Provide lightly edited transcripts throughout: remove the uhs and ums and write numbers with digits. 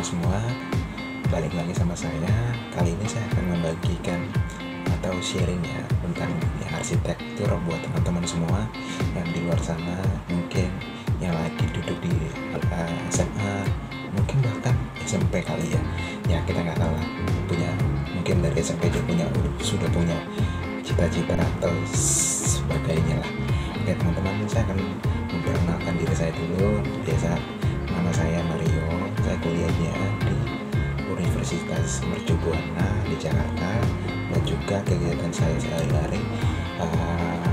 teman-teman semua, balik lagi sama saya. Kali ini saya akan membagikan atau sharing ya tentang arsitektur buat teman-teman semua yang di luar sana, mungkin yang lagi duduk di SMA, mungkin bahkan SMP kali ya. Ya kita nggak tahu lah, mungkin dari SMP dia sudah punya cita-cita atau sebagainya lah. Oke teman-teman, saya akan memperkenalkan diri saya dulu. Biasa nama saya Mario, saya kuliahnya di Universitas Mercu Buana di Jakarta, dan juga kegiatan saya sehari-hari,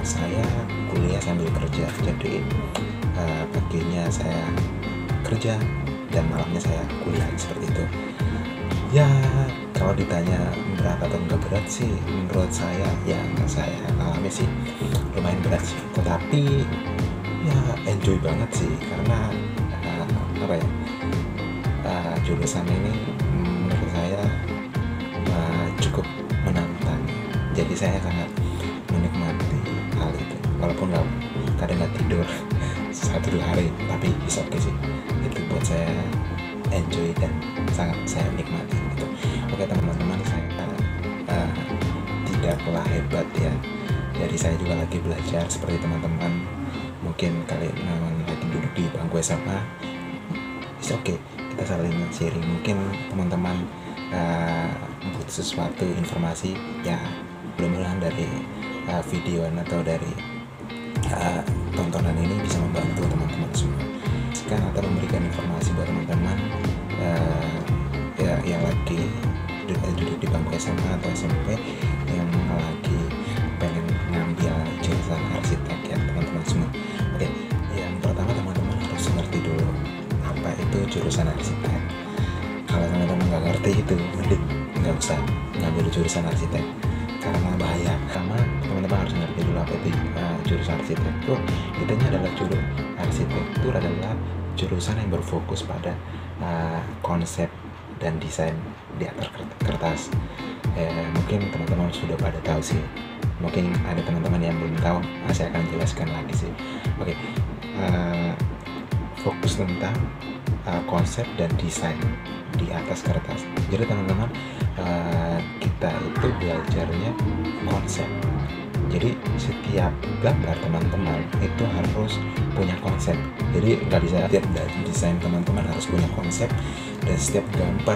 saya kuliah sambil kerja. Jadi paginya saya kerja dan malamnya saya kuliah, seperti itu. Ya kalau ditanya berat atau enggak berat sih, menurut saya yang saya alami sih lumayan berat sih, tetapi ya enjoy banget sih, karena jurusan ini menurut saya cukup menantang. Jadi saya sangat menikmati hal itu, walaupun kadang nggak tidur 1-2 hari, tapi bisa oke sih. Itu buat saya enjoy dan sangat saya nikmati gitu. Oke teman-teman, saya tidaklah hebat ya, jadi saya juga lagi belajar seperti teman-teman. Mungkin kalian lagi duduk di bangku SMA, it's okay, kita saling sharing. Mungkin teman-teman butuh sesuatu informasi ya, mudah-mudahan dari videoan atau dari tontonan ini bisa membantu teman-teman semua atau memberikan informasi buat teman-teman yang lagi duduk di bangku SMA atau SMP, yang lagi pengen ngambil jurusan arsitek ya teman-teman semua. Oke, yang pertama teman-teman harus ngerti dulu apa itu jurusan arsitek. Kalau teman-teman nggak ngerti itu, mending nggak usah ngambil jurusan arsitek karena bahaya. Karena teman-teman harus ngerti dulu apa itu jurusan arsitektur. Intinya adalah arsitektur adalah jurusan yang berfokus pada konsep dan desain di atas kertas. Mungkin teman-teman sudah pada tahu sih. Mungkin ada teman-teman yang belum tahu, saya akan jelaskan lagi sih. Oke, fokus tentang konsep dan desain di atas kertas. Jadi teman-teman, kita itu belajarnya konsep. Jadi setiap gambar teman-teman itu harus punya konsep. Jadi nggak bisa setiap desain teman-teman harus punya konsep, dan setiap gambar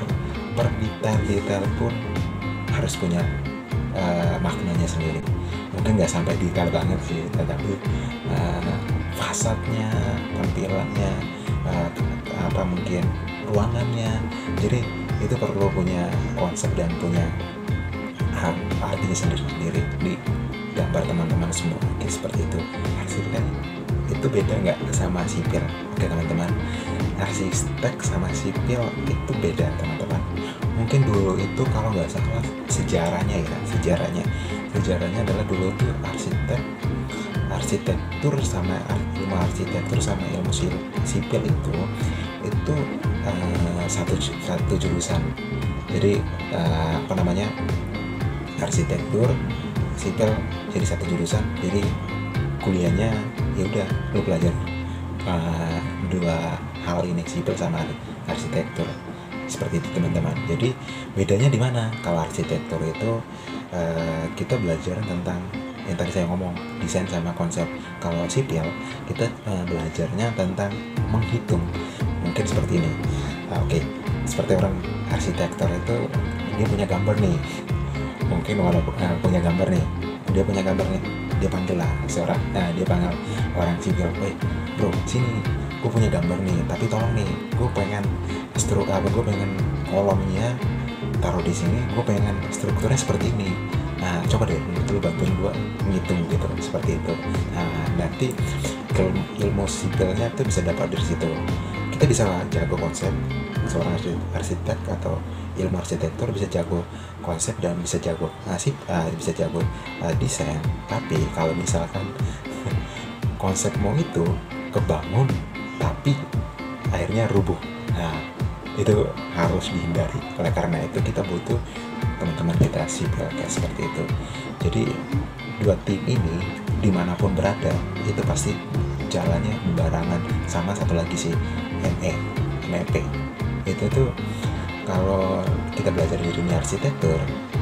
per detail pun harus punya maknanya sendiri. Mungkin nggak sampai detail banget sih, tetapi fasadnya, tampilannya, mungkin ruangannya. Jadi itu perlu punya konsep dan punya artinya sendiri di gambar teman-teman semua. Oke, seperti itu. Arsitek itu beda nggak sama sipil? Oke teman-teman, arsitek sama sipil itu beda teman-teman. Mungkin dulu itu kalau nggak salah sejarahnya adalah dulu tuh arsitektur sama ilmu arsitektur sama ilmu sipil itu satu jurusan. Jadi arsitektur sipil jadi satu jurusan. Jadi kuliahnya ya udah lu belajar dua hal ini, sipil sama arsitektur, seperti itu teman-teman. Jadi bedanya di mana? Kalau arsitektur itu kita belajar tentang yang tadi saya ngomong, desain sama konsep. Kalau sipil kita belajarnya tentang menghitung. Mungkin seperti ini. Oke, seperti orang arsitektur itu dia punya gambar nih. Mungkin walaupun punya gambar nih, dia panggil lah seorang, dia panggil orang sipil, bro sini, gue punya gambar nih, tapi tolong nih, gue pengen kolomnya taruh di sini, gue pengen strukturnya seperti ini. Nah coba deh lu bantuin gue ngitung gitu, seperti itu. Nah nanti ilmu sipilnya tuh bisa dapat dari situ. Kita bisa jago konsep, seorang arsitek atau ilmu arsitektur bisa jago konsep dan bisa jago desain. Tapi kalau misalkan konsepmu itu kebangun tapi akhirnya rubuh, nah itu harus dihindari. Oleh karena itu kita butuh teman-teman kita sipil kayak seperti itu. Jadi dua tim ini dimanapun berada itu pasti jalannya barengan. Sama satu lagi sih MEP, Itu tuh kalau kita belajar di dunia arsitektur,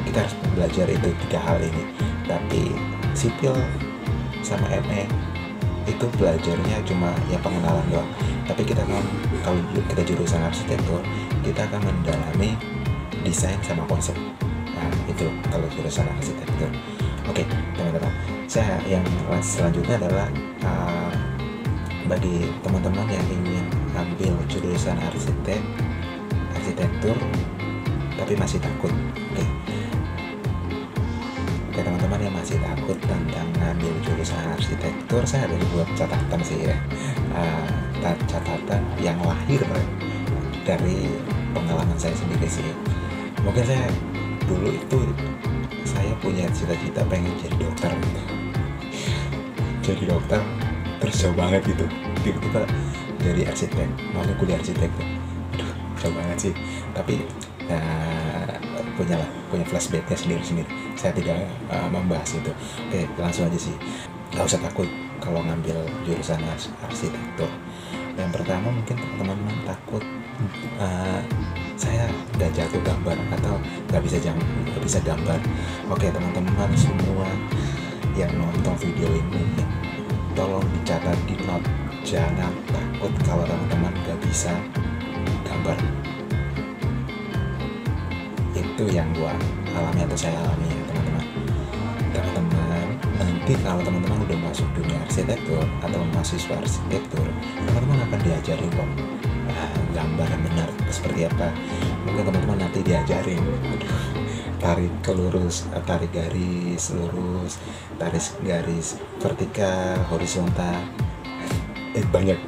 kita harus belajar itu 3 hal ini. Tapi sipil sama ME itu belajarnya cuma ya pengenalan doang. Tapi kalau kita jurusan arsitektur, kita akan mendalami desain sama konsep. Nah itu kalau jurusan arsitektur. Oke teman-teman, saya yang selanjutnya adalah bagi teman-teman yang ingin ambil jurusan arsitektur tapi masih takut. Oke teman-teman yang masih takut tentang ngambil jurusan arsitektur, saya ada buat catatan sih ya, catatan yang lahir dari pengalaman saya sendiri sih. Mungkin saya dulu itu saya punya cita-cita pengen jadi dokter gitu. Jadi dokter terus jauh banget gitu, tiba-tiba jadi arsitek, mau kuliah arsitek tuh, aduh jauh banget sih. Tapi punya flashbacknya sendiri-sendiri. Saya tidak membahas itu. Oke, langsung aja sih. Gak usah takut kalau ngambil jurusan arsitektur. Yang pertama mungkin teman-teman takut saya gak jago gambar atau gak bisa gambar. Oke teman-teman semua yang nonton video ini, tolong dicatat di note, jangan takut kalau teman-teman gak bisa gambar. Itu yang gua alami atau saya alami ya teman-teman. Nanti kalau teman-teman udah masuk dunia arsitektur atau mahasiswa arsitektur, teman-teman akan diajarin kok gambar yang benar seperti apa. Mungkin teman-teman nanti diajarin tarik lurus, tarik garis lurus, tarik garis vertikal, horizontal, banyak.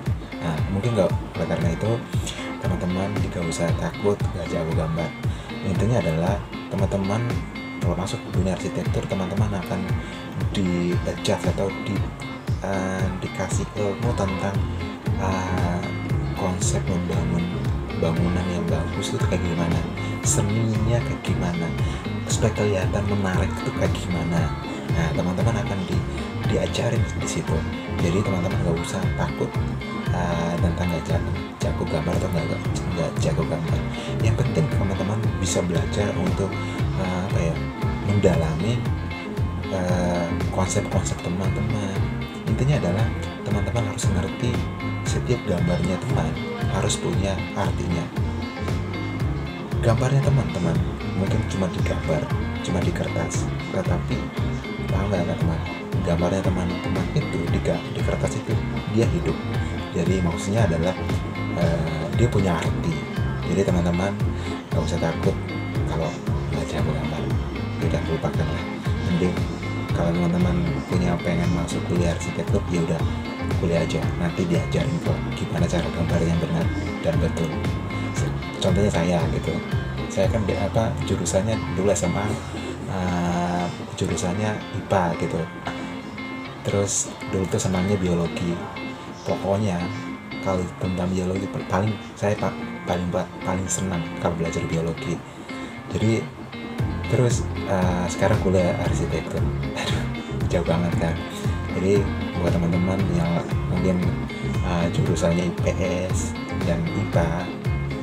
Nah mungkin nggak, karena itu teman-teman gak usah takut gak jago gambar. Intinya adalah teman-teman kalau masuk ke dunia arsitektur, teman-teman akan di-adjust atau dikasih ilmu tentang konsep membangun bangunan yang bagus itu kayak gimana, seninya kayak gimana, supaya kelihatan menarik itu kayak gimana. Nah teman-teman akan diajarin di situ. Jadi teman-teman gak usah takut tentang gak jago gambar atau nggak jago gambar. Yang penting teman-teman bisa belajar untuk mendalami konsep-konsep teman-teman. Intinya adalah teman-teman harus mengerti setiap gambarnya teman harus punya artinya. Gambarnya teman-teman mungkin cuma digambar, cuma di kertas, tetapi paham nggak teman? Gambarnya teman-teman itu di kertas itu dia hidup. Jadi maksudnya adalah dia punya arti. Jadi teman-teman gak usah takut kalau nggak jago gambar, udah lupakan lah. Mending kalau teman-teman pengen masuk kuliah arsitektur, ya udah kuliah aja, nanti diajarin kok gimana cara gambar yang benar dan betul. Contohnya saya gitu, saya kan jurusannya dulu SMA jurusannya IPA gitu, terus dulu tuh senangnya biologi. Pokoknya kalau tentang biologi saya paling senang kalau belajar biologi. Jadi terus sekarang kuliah arsitektur, jauh banget kan. Jadi buat teman-teman yang mungkin jurusannya IPS dan IPA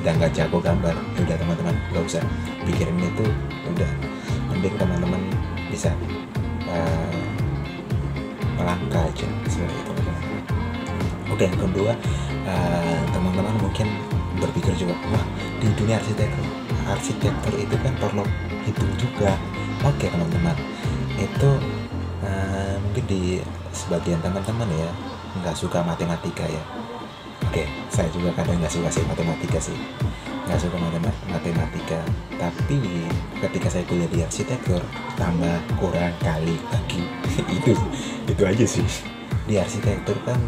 dan gak jago gambar, udah teman-teman gak usah pikirin itu, udah mending teman-teman bisa melangkah aja seperti itu. Oke, yang kedua, teman-teman mungkin berpikir juga, wah di dunia arsitektur itu kan perlu hitung juga. Oke teman-teman, itu mungkin di sebagian teman-teman ya nggak suka matematika ya. Oke, saya juga kadang nggak suka sih matematika sih, nggak suka matematika. Tapi ketika saya kuliah di arsitektur, tambah kurang kali lagi itu aja sih. Di arsitektur kan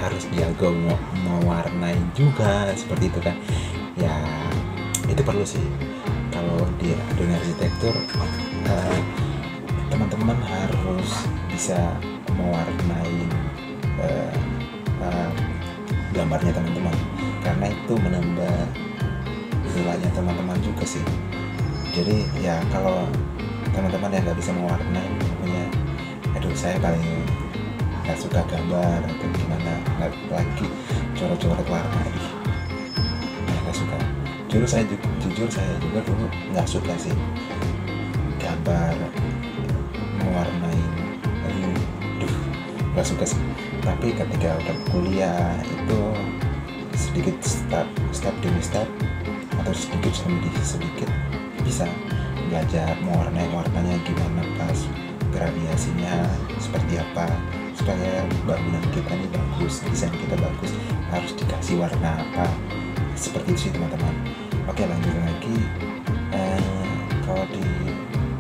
harus jago mewarnai juga seperti itu kan ya, itu perlu sih. Kalau di dunia arsitektur teman-teman harus bisa mewarnai gambarnya teman-teman, karena itu menambah nilainya teman-teman juga sih. Jadi ya kalau teman-teman yang nggak bisa mewarnai, punya aduh saya paling nggak suka gambar atau gimana, nggak lagi coret-coret warna, nggak suka. jujur saya juga dulu nggak suka sih gambar mewarnai, nggak suka sih. Tapi ketika udah kuliah itu sedikit step demi step atau sedikit demi sedikit bisa belajar warnanya gimana, pas gradasinya seperti apa, supaya bangunan kita ini bagus, desain kita bagus, harus dikasih warna apa, seperti itu sih teman-teman. Oke, lanjut lagi. Kalau di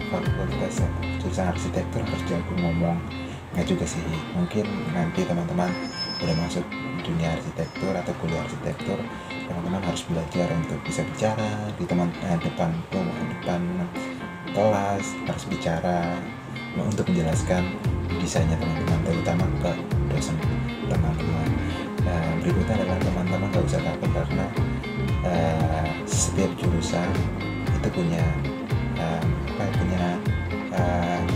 fakultas jurusan arsitektur harus jago ngomong, nggak juga sih. Mungkin nanti teman-teman udah masuk dunia arsitektur atau kuliah arsitektur, teman-teman harus belajar untuk bisa bicara di depan kelas, harus bicara untuk menjelaskan desainnya teman-teman, terutama ke dosen teman-teman. Berikutnya adalah teman-teman nggak usah takut, karena setiap jurusan itu punya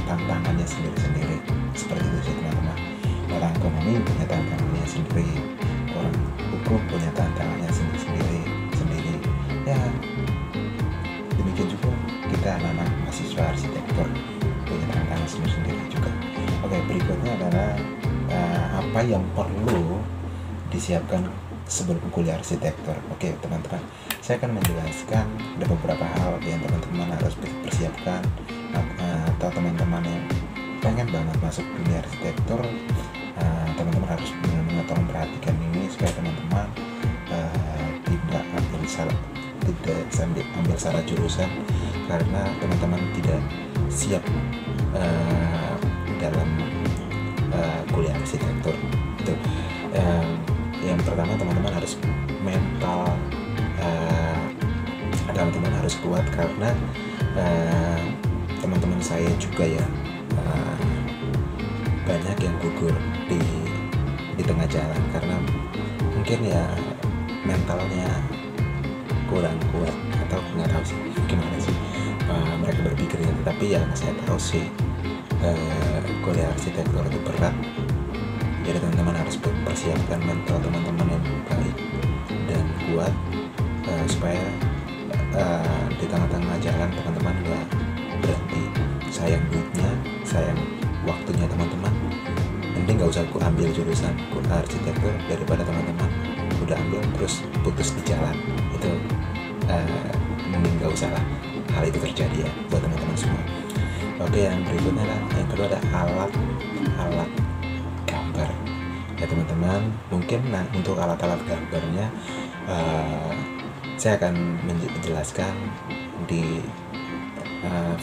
tantangannya sendiri-sendiri, seperti itu sih teman-teman. Orang ekonomi punya tantangannya sendiri, orang hukum punya tantangannya sendiri. Ya, demikian juga kita anak-anak mahasiswa arsitektur punya tantangan sendiri juga. Oke, berikutnya adalah apa yang perlu disiapkan sebelum kuliah arsitektur. Oke teman-teman, saya akan menjelaskan ada beberapa hal yang teman-teman harus persiapkan, atau teman-teman yang pengen banget masuk dunia arsitektur, teman-teman harus benar-benar tolong perhatikan ini supaya teman-teman tidak ambil salah jurusan karena teman-teman tidak siap dalam kuliah arsitektur. Itu yang pertama, teman-teman harus mental, teman-teman harus kuat, karena teman-teman saya juga ya banyak yang gugur di tengah jalan karena mungkin ya mentalnya kurang kuat, atau nggak tahu sih gimana sih mereka berpikirnya. Tapi ya saya tahu sih kuliah arsitektur itu berat, jadi teman-teman harus persiapkan mental teman-teman yang baik dan kuat, supaya di tengah-tengah jalan teman-teman nggak berhenti, sayang duitnya, sayang waktunya teman-teman. Mending nggak usah ambil jurusan arsitektur daripada teman-teman udah ambil terus putus di jalan. Itu mending nggak usah lah hal itu terjadi ya buat teman-teman semua. Oke, yang berikutnya yang kedua ada alat gambar ya teman-teman. Mungkin untuk alat-alat gambarnya saya akan menjelaskan di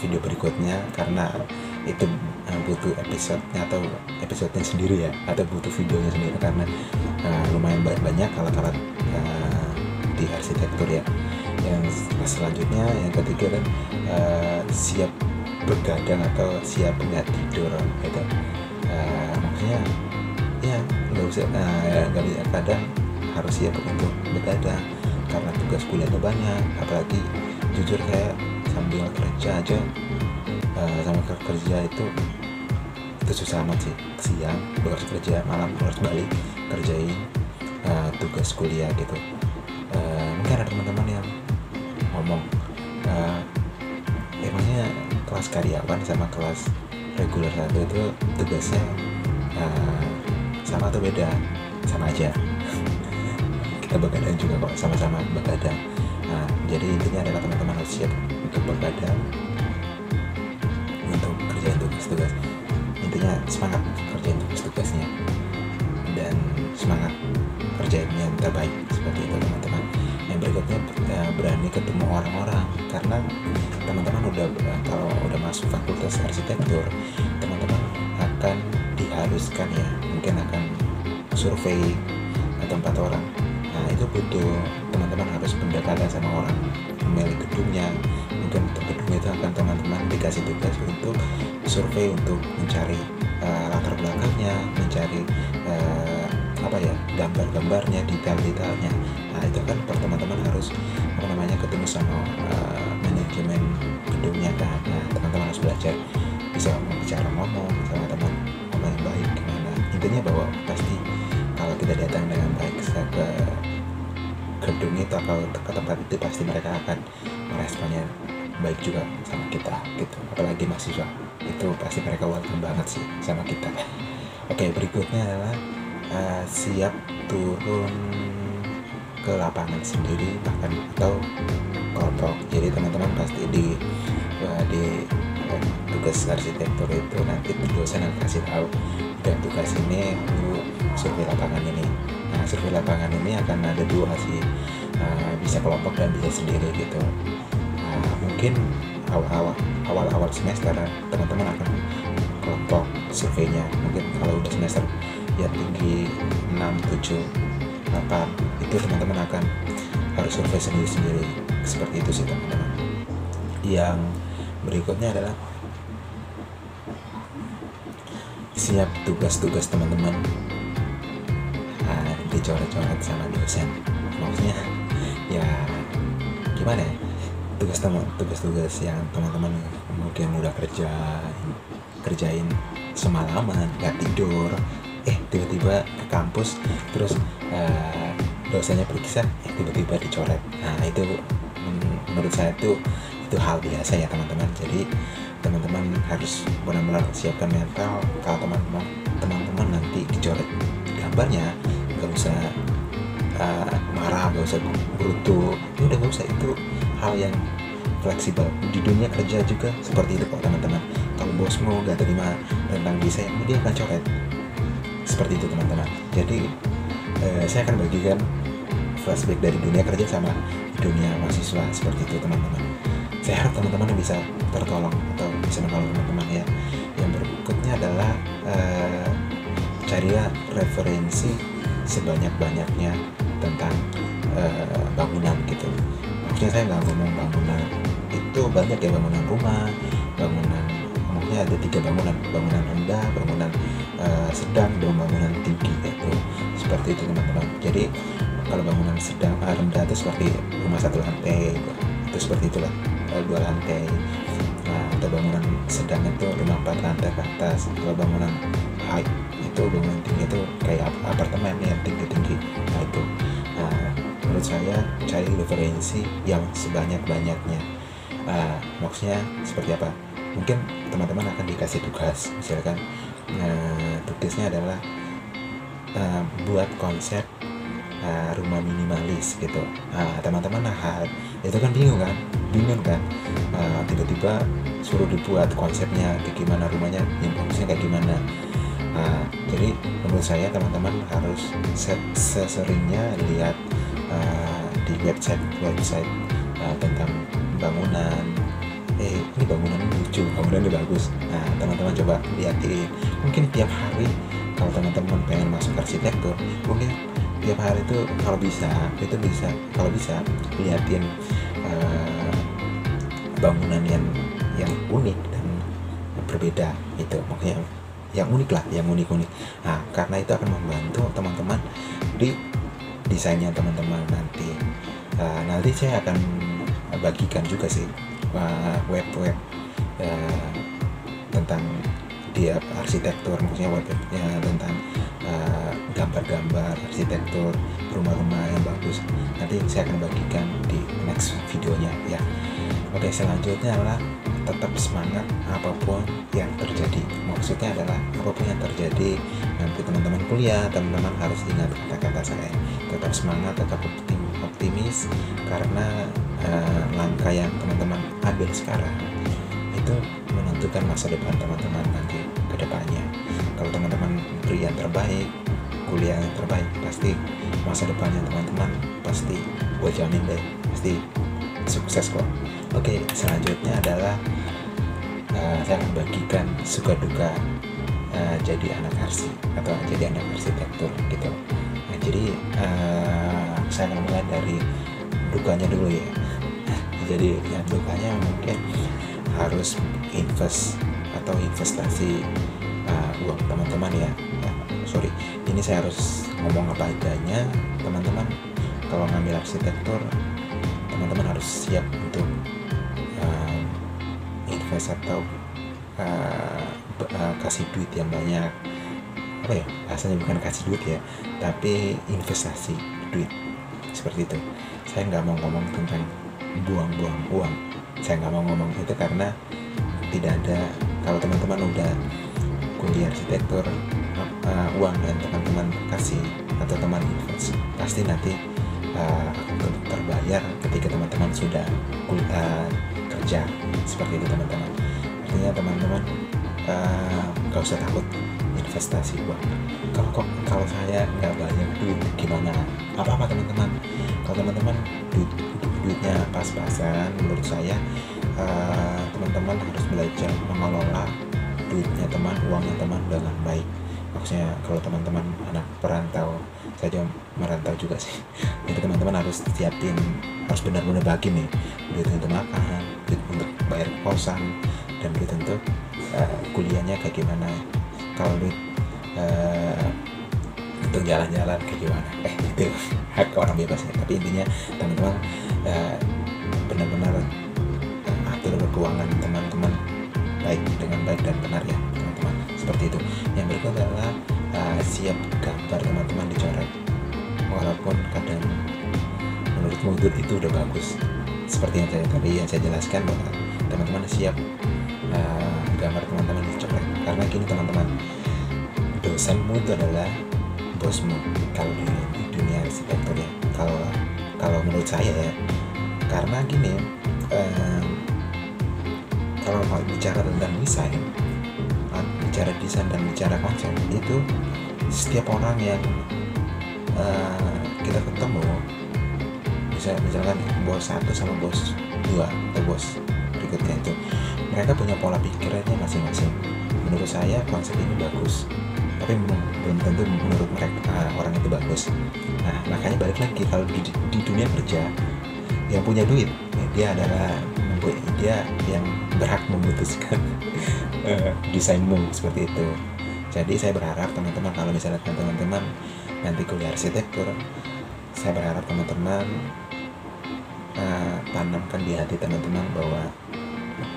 video berikutnya, karena itu butuh episodenya sendiri ya, atau butuh videonya sendiri, karena lumayan banyak alat-alat di arsitektur ya. Yang selanjutnya, yang ketiga kan siap begadang atau siap nggak tidur gitu. Maksudnya ya nggak usah kadang harus siap untuk begadang karena tugas kuliahnya banyak. Apalagi jujur saya sambil kerja aja, sama kerja itu susah amat sih. Siang harus kerja, malam harus balik kerjain tugas kuliah gitu. Mungkin ada teman-teman yang ngomong, emangnya kelas karyawan sama kelas reguler satu itu tugasnya sama atau beda? Sama aja. Kita begadang juga kok, sama-sama begadang. Jadi intinya adalah teman-teman harus siap untuk begadang, untuk kerjain tugas-tugas. Intinya semangat kerjain tugas-tugasnya dan semangat kerjainnya yang terbaik, seperti itu teman-teman. Yang berikutnya berani ketemu orang-orang, karena teman-teman kalau udah masuk fakultas arsitektur, teman-teman akan diharuskan ya, mungkin akan survei ke tempat orang. Nah itu butuh teman-teman harus pendekatan sama orang pemilik gedungnya. Mungkin untuk gedung itu akan teman-teman dikasih tugas untuk survei, untuk mencari latar belakangnya, mencari gambar-gambarnya, detail-detailnya. Nah itu kan teman-teman harus ketemu sama manajemen gedungnya kan. Nah teman-teman harus belajar bisa bicara ngomong sama teman yang baik gimana. Intinya bahwa pasti kalau kita datang dengan baik ke gedung itu atau ke tempat itu, pasti mereka akan meresponnya baik juga sama kita gitu. Apalagi mahasiswa itu pasti mereka welcome banget sih sama kita. Oke, berikutnya adalah siap turun ke lapangan sendiri bahkan atau kelompok. Jadi teman-teman pasti di tugas arsitektur itu nanti dosen akan kasih tahu, dan tugas ini lu survei lapangan ini. Nah, survei lapangan ini akan ada dua sih, bisa kelompok dan bisa sendiri gitu. Mungkin awal semester teman-teman akan kelompok surveinya. Mungkin kalau udah semester ya tinggi 6, 7, 8 itu teman-teman akan harus survei sendiri-sendiri. Seperti itu sih teman-teman. Yang berikutnya adalah siap tugas-tugas teman-teman dicoret-coret sama dosen. Maksudnya ya gimana ya, tugas-tugas yang teman-teman mungkin udah kerjain semalaman, gak tidur, tiba-tiba ke kampus terus dosennya periksa, tiba-tiba dicoret. Nah itu menurut saya itu hal biasa ya teman-teman. Jadi teman-teman harus benar-benar siapkan mental. Kalau teman-teman nanti dicoret gambarnya, gak usah marah, gak usah brutu, udah gak usah. Itu hal yang fleksibel di dunia kerja juga seperti itu kok teman-teman. Kalau bosmu gak terima tentang desain, dia akan coret. Seperti itu teman-teman. Jadi saya akan bagikan flashback dari dunia kerja sama dunia mahasiswa seperti itu teman-teman. Saya harap teman-teman bisa tertolong atau bisa menolong teman-teman ya. Yang berikutnya adalah carilah referensi sebanyak-banyaknya tentang bangunan gitu. Maksudnya saya nggak ngomong bangunan itu banyak ya, bangunan rumah, maksudnya ada 3 bangunan rendah, bangunan sedang, dan bangunan tinggi gitu. Seperti itu teman-teman. Jadi kalau bangunan rendah itu seperti rumah 1 lantai itu seperti itulah, 2 lantai. Nah, atau bangunan sedang itu rumah 4 lantai ke atas. Kalau bangunan high itu, bangunan tinggi itu kayak apartemen yang tinggi-tinggi. Nah itu, menurut saya cari referensi yang sebanyak-banyaknya. Maksudnya seperti apa? Mungkin teman-teman akan dikasih tugas, misalkan tugasnya adalah buat konsep rumah minimalis gitu. Teman-teman itu kan bingung kan, tiba-tiba suruh dibuat konsepnya kayak gimana, rumahnya yang bagusnya kayak gimana. Jadi menurut saya teman-teman harus seseringnya lihat di website tentang bangunan. Ini bangunannya lucu, bangunannya bagus. Nah, teman-teman coba lihatin. Mungkin tiap hari kalau teman-teman pengen masuk arsitektur, mungkin tiap hari itu kalau bisa lihatin bangunan yang unik dan berbeda itu, makanya yang unik. Nah, karena itu akan membantu teman-teman di desainnya teman-teman nanti. Nanti saya akan bagikan juga sih web tentang di arsitektur, maksudnya webnya tentang gambar-gambar arsitektur rumah-rumah yang bagus. Nanti saya akan bagikan di next videonya ya. Oke, selanjutnya adalah tetap semangat apapun yang terjadi. Maksudnya adalah apapun yang terjadi nanti teman-teman kuliah, teman-teman harus ingat kata-kata saya. Tetap semangat, tetap optimis, karena langkah yang teman-teman ambil sekarang itu menentukan masa depan teman-teman nanti ke depannya. Kalau teman-teman beri yang terbaik, kuliah yang terbaik, pasti masa depannya teman-teman pasti gue jamin deh, pasti sukses kok. Oke, selanjutnya adalah saya akan bagikan suka duka jadi anak arsi atau jadi anak arsitektur gitu. Nah, jadi saya akan mulai dari dukanya dulu ya. Jadi yang dukanya mungkin harus investasi uang teman-teman ya. Ini saya harus ngomong apa adanya teman-teman. Kalau ngambil arsitektur, teman-teman harus siap untuk invest atau kasih duit yang banyak. Bahasanya bukan kasih duit ya, tapi investasi duit seperti itu. Saya nggak mau ngomong tentang buang-buang uang, saya nggak mau ngomong itu karena tidak ada. Kalau teman-teman udah kuliah arsitektur, uang dan teman-teman kasih atau teman invest, pasti nanti akan terbayar ketika teman-teman sudah kerja. Seperti itu teman-teman. Artinya teman-teman gak usah takut investasi uang. Kalau saya nggak banyak duit gimana? Apa-apa teman-teman. Kalau teman-teman duitnya pas-pasan, menurut saya teman-teman harus belajar mengelola duitnya teman, uangnya teman dengan baik. Maksudnya kalau teman-teman anak perantau, saya juga merantau juga sih. Jadi teman-teman harus siapin, harus benar-benar bagi nih, duit untuk makan, duit untuk bayar kosan, dan duit untuk kuliahnya kayak gimana. Kalau duit untuk jalan-jalan kayak gimana, itu hak orang bebas ya. Tapi intinya teman-teman benar-benar atur keuangan teman-teman dengan baik dan benar ya teman-teman. Seperti itu. Yang berikut adalah siap gambar teman-teman dicoret, walaupun kadang menurutmu itu udah bagus. Seperti yang saya jelaskan, bahwa teman-teman siap gambar teman-teman dicoret. Karena gini teman-teman, dosenmu itu adalah bosmu kalau di dunia arsitektur ya. Kalau menurut saya ya, karena gini, kalau mau bicara tentang desain, bicara desain dan bicara konsep, itu setiap orang yang kita ketemu, misalkan bos 1 sama bos 2 atau bos berikutnya, itu mereka punya pola pikirnya masing-masing. Menurut saya konsep ini bagus, tapi belum tentu menurut mereka orang itu bagus. Nah, makanya balik lagi, kalau di dunia kerja, yang punya duit dia yang berhak memutuskan desainmu, seperti itu. Jadi saya berharap teman-teman, kalau misalnya teman-teman nanti kuliah arsitektur, saya berharap teman-teman tanamkan di hati teman-teman bahwa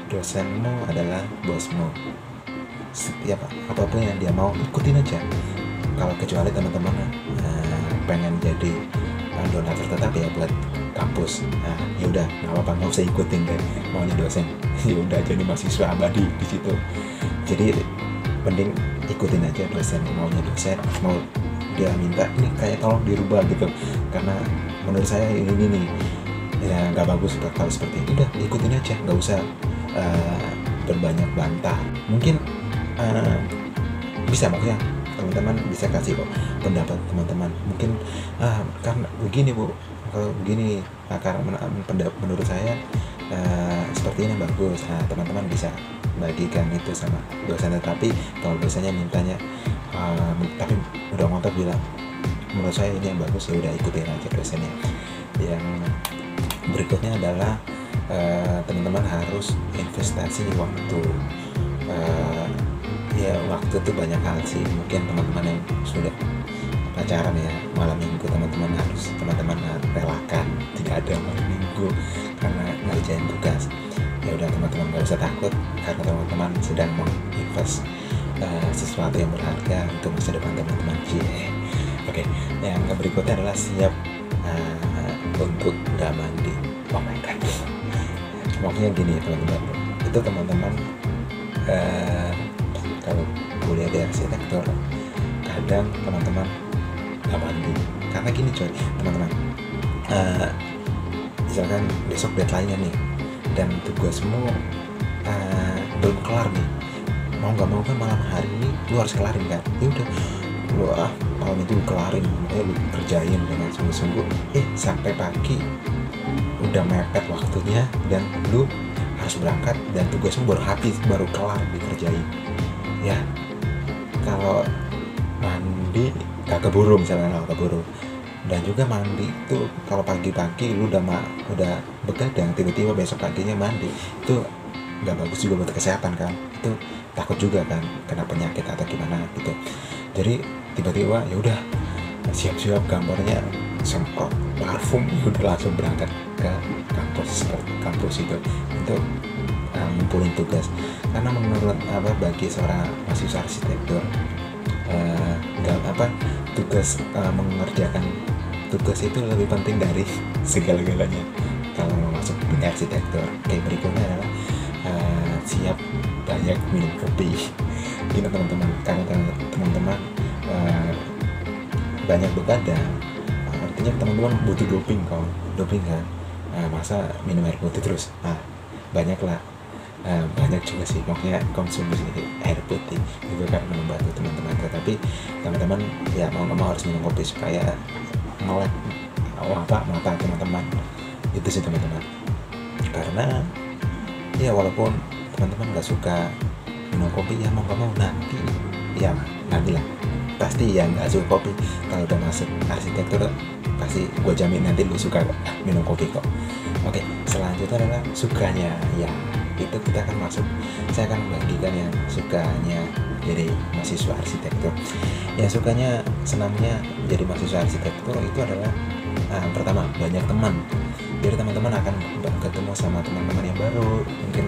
dosenmu adalah bosmu. Setiap apapun yang dia mau, ikutin aja. Kalau kecuali teman-teman pengen jadi donatur tetap ya buat kampus, nah ya udah nggak apa-apa, nggak usah ikutin deh maunya dosen. Ya udah jadi mahasiswa abadi di situ. Jadi mending ikutin aja dosen, maunya dosen, mau dia minta ini kayak tolong dirubah gitu, karena menurut saya ini nih ya nggak bagus. Kalau seperti itu udah ikutin aja, nggak usah berbanyak bantah. Mungkin bisa, maksudnya teman-teman bisa kasih kok pendapat teman-teman. Mungkin karena begini bu, kalau begini, karena menurut saya seperti ini bagus. Nah, teman-teman bisa bagikan itu sama dosen. Tapi kalau dosennya mintanya tapi udah ngotot bilang menurut saya ini yang bagus, ya udah ikutin aja dosennya. Yang berikutnya adalah teman-teman harus investasi waktu. Ya waktu itu banyak hal sih. Mungkin teman-teman yang sudah pacaran ya, malam minggu teman-teman relakan tidak ada malam minggu karena ngerjain tugas. Ya udah teman-teman gak usah takut, karena teman-teman sedang menginvest sesuatu yang berharga untuk masa depan teman-teman. Oke, yang berikutnya adalah siap untuk gak mandi. Oh my god, maksudnya gini teman-teman, itu teman-teman kalau kuliah di arsitektur kadang teman-teman gak mandi. Karena gini coy teman-teman, misalkan besok deadline-nya nih dan tugasmu belum kelar nih, mau nggak mau kan malam hari ini lu harus kelarin kan. Ya udah lu malam itu kelarin, lu kerjain dengan sungguh-sungguh. Sampai pagi udah mepet waktunya dan lu harus berangkat dan tugasmu baru kelar dikerjain. Ya kalau mandi gak keburu, misalnya gak keburu. Dan juga mandi itu kalau pagi-pagi lu udah begadang, tiba-tiba besok paginya mandi, itu gak bagus juga buat kesehatan kan. Itu takut juga kan kena penyakit atau gimana gitu. Jadi tiba-tiba ya udah siap-siap gambarnya, semprot parfum, udah langsung berangkat ke kampus itu untuk ngumpulin tugas. Karena menurut bagi seorang mahasiswa arsitektur tugas mengerjakan tugas itu lebih penting dari segala-galanya kalau mau masuk dunia arsitektur. Kayak berikutnya adalah siap banyak minum kopi. Ini teman-teman, karena teman-teman banyak begadang, artinya teman-teman butuh doping kan. Masa minum air putih terus? Banyaklah, banyak juga sih makanya konsumsi air putih itu kan membantu teman-teman. Tetapi teman-teman ya mau nggak mau harus minum kopi supaya melek mata teman-teman. Itu sih teman-teman, karena ya walaupun teman-teman nggak suka minum kopi, ya mau nggak mau nantilah pasti ya nggak suka kopi. Kalau udah masuk arsitektur pasti gue jamin nanti lu suka minum kopi kok. Oke, selanjutnya adalah sukanya. Ya itu kita akan masuk, saya akan membagikan yang sukanya jadi mahasiswa arsitektur. Yang sukanya, senangnya jadi mahasiswa arsitektur itu adalah pertama, banyak teman. Jadi teman-teman akan ketemu sama teman-teman yang baru, mungkin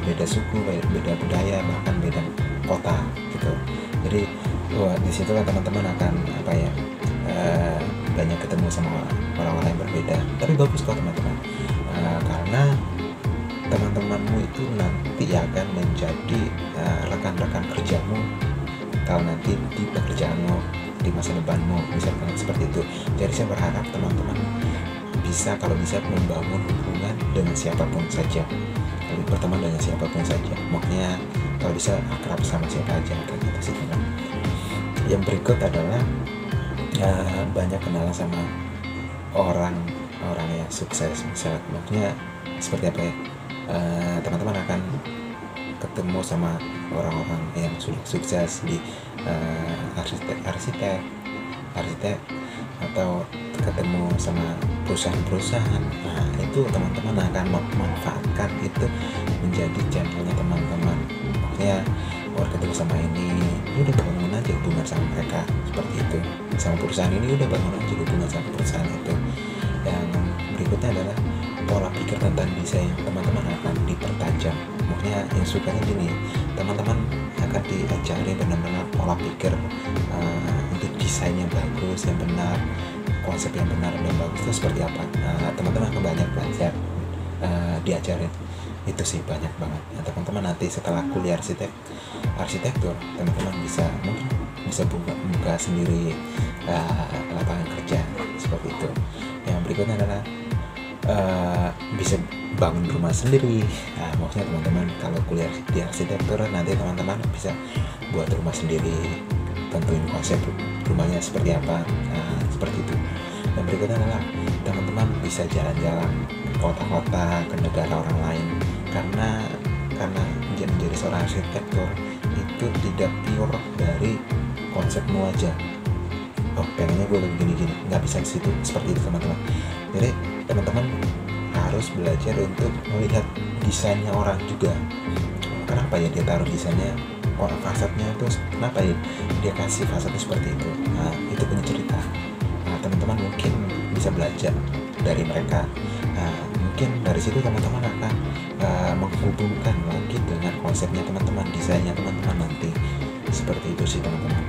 beda suku, beda budaya, bahkan beda kota gitu. Jadi di situ teman-teman akan banyak ketemu sama orang-orang yang berbeda. Tapi bagus kok teman-teman, karena teman-temanmu itu nanti akan menjadi rekan-rekan kerjamu kalau nanti di pekerjaanmu di masa depanmu, misalkan seperti itu. Jadi saya berharap teman-teman kalau bisa membangun hubungan dengan siapapun saja, berteman dengan siapapun saja, makanya kalau bisa akrab sama siapa aja, kayak gitu sih teman. Yang berikut adalah banyak kenalan sama orang yang sukses, misalnya maksudnya seperti apa ya, teman-teman akan ketemu sama orang-orang yang sudah sukses di arsitek atau ketemu sama perusahaan. Itu teman-teman akan memanfaatkan itu menjadi channelnya teman-teman. Makanya ketemu sama ini, udah bangun aja hubungan sama mereka, seperti itu. Sama perusahaan ini udah bangun aja hubungan sama perusahaan itu. Yang berikutnya adalah pola pikir tentang desain teman-teman akan dipertajam. Makanya yang sukanya gini, teman-teman akan diajari benar-benar pola pikir untuk desain yang bagus, yang benar, konsep yang benar dan bagus itu seperti apa. Teman-teman akan banyak belajar, diajarin. Itu sih banyak banget. Teman-teman nanti setelah kuliah arsitektur, teman-teman mungkin bisa buka sendiri lapangan kerja seperti itu. Yang berikutnya adalah bisa bangun rumah sendiri. Maksudnya teman-teman kalau kuliah di arsitektur nanti teman-teman bisa buat rumah sendiri, tentuin konsep rumahnya seperti apa, seperti itu. Yang berikutnya adalah teman-teman bisa jalan-jalan ke kota-kota, ke negara orang lain, karena menjadi seorang arsitektur itu tidak pure dari konsepmu aja. Pengennya gue gini-gini, nggak bisa di situ seperti itu teman-teman. Jadi teman-teman harus belajar untuk melihat desainnya orang juga. Kenapa ya dia taruh desainnya, fasadnya itu kenapa ya dia kasih fasadnya seperti itu. Itu punya cerita. Teman-teman mungkin bisa belajar dari mereka. Mungkin dari situ teman-teman akan menghubungkan lagi dengan konsepnya teman-teman, desainnya teman-teman nanti. Seperti itu sih teman-teman.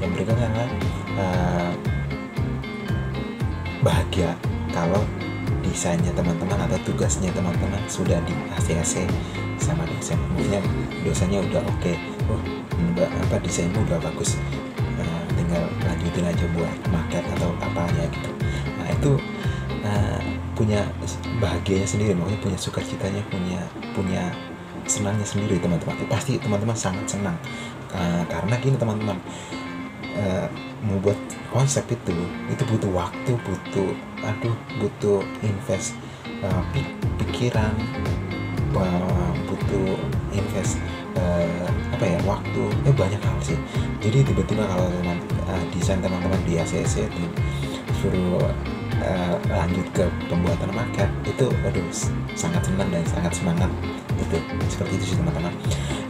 Yang berikutnya adalah bahagia kalau desainnya teman-teman atau tugasnya teman-teman sudah di ACC sama dosen. Maksudnya dosennya udah oke, desainmu udah bagus, tinggal lanjutin aja buat market atau apanya gitu. Itu punya bahagianya sendiri, maksudnya punya sukacitanya, punya senangnya sendiri teman-teman. Pasti teman-teman sangat senang, karena gini teman-teman, membuat konsep itu butuh waktu, butuh invest pikiran, butuh invest waktu, banyak hal sih. Jadi tiba-tiba kalau desain teman-teman di ACC disuruh lanjut ke pembuatan market, itu sangat senang dan sangat semangat gitu. Seperti itu sih teman-teman.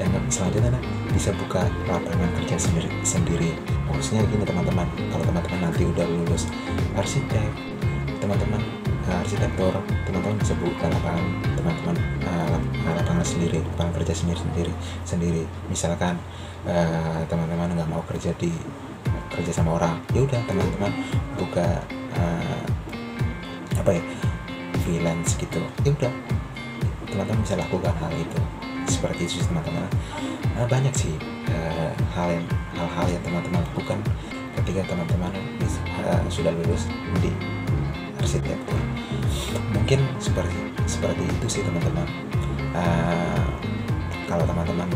Yang selanjutnya bisa buka lapangan kerja sendiri. Maksudnya gini teman-teman, kalau teman-teman nanti udah lulus arsitektur, teman-teman bisa buka lapangan sendiri, lapangan kerja sendiri. Misalkan teman-teman nggak mau kerja di kerja sama orang, ya udah teman-teman buka freelance gitu, ya udah teman-teman bisa lakukan hal itu seperti itu sih teman-teman. Banyak sih hal-hal yang teman-teman lakukan ketika teman-teman sudah lulus di arsitektur. Mungkin seperti itu sih teman-teman. Kalau teman-teman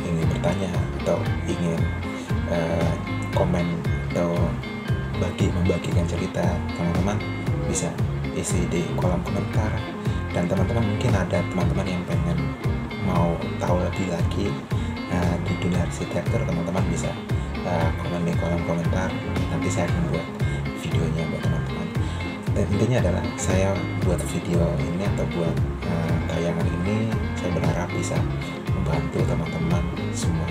ingin bertanya atau ingin komen atau membagikan cerita, teman-teman bisa isi di kolom komentar. Dan teman-teman mungkin ada teman-teman yang pengen mau tahu lebih lagi di dunia arsitektur, teman-teman bisa komen di kolom komentar, nanti saya akan buat videonya buat teman-teman. Dan intinya adalah saya buat video ini atau buat tayangan ini, saya berharap bisa membantu teman-teman semua